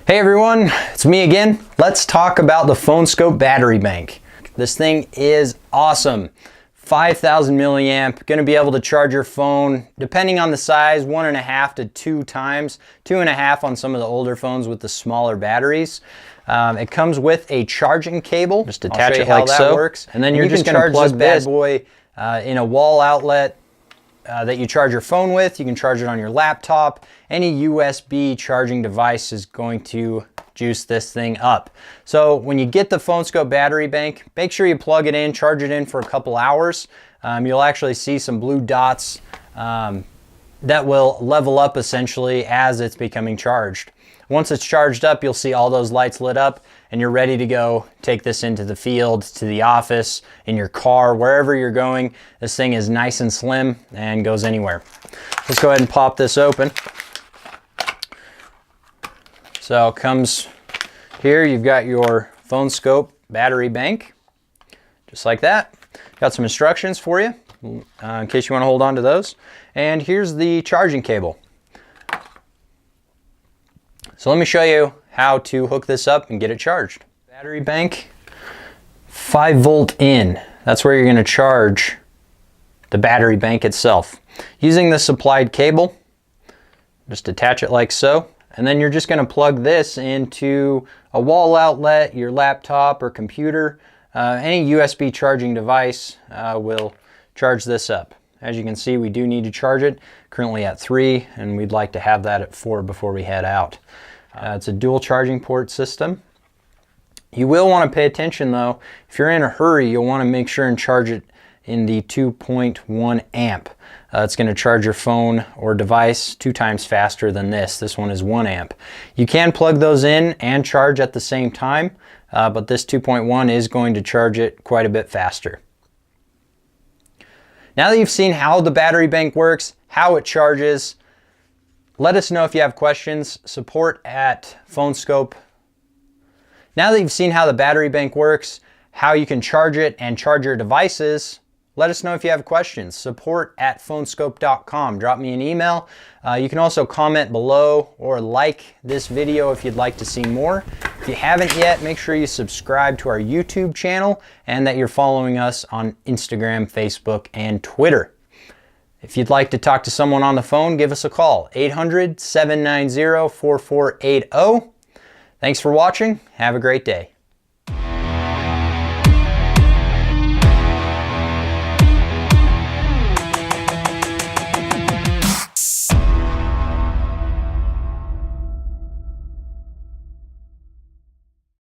Hey everyone, it's me again. Let's talk about the Phone Skope Battery Bank. This thing is awesome. 5,000 milliamp, going to be able to charge your phone, depending on the size, 1.5 to 2 times, 2.5 on some of the older phones with the smaller batteries. It comes with a charging cable. Just attach it like so. Works. And then you're just going to plug this bad boy in a wall outlet that you charge your phone with. You can charge it on your laptop. Any USB charging device is going to juice this thing up. So when you get the Phone Skope Battery Bank, make sure you plug it in, charge it in for a couple hours. You'll actually see some blue dots that will level up essentially as it's becoming charged. Once it's charged up, you'll see all those lights lit up and you're ready to go take this into the field, to the office, in your car, wherever you're going. This thing is nice and slim and goes anywhere. Let's go ahead and pop this open. So it comes here, you've got your Phone Skope Battery Bank, just like that. Got some instructions for you in case you want to hold on to those. And here's the charging cable. So let me show you how to hook this up and get it charged. Battery bank, 5-volt in. That's where you're going to charge the battery bank itself. Using the supplied cable, just attach it like so. And then you're just going to plug this into a wall outlet, your laptop or computer. Any USB charging device will charge this up. As you can see, we do need to charge it. Currently at 3, and we'd like to have that at 4 before we head out. It's a dual charging port system. You will want to pay attention though. If you're in a hurry, you'll want to make sure and charge it in the 2.1 amp. It's going to charge your phone or device 2 times faster than this. This one is 1 amp. You can plug those in and charge at the same time, but this 2.1 is going to charge it quite a bit faster. Now that you've seen how the battery bank works, how it charges, let us know if you have questions. Support at Phone Skope. Now that you've seen how the battery bank works, how you can charge it and charge your devices, let us know if you have questions. Support at phoneskope.com. Drop me an email. You can also comment below or like this video if you'd like to see more. If you haven't yet, make sure you subscribe to our YouTube channel and that you're following us on Instagram, Facebook, and Twitter. If you'd like to talk to someone on the phone, give us a call, 800-790-4480. Thanks for watching. Have a great day.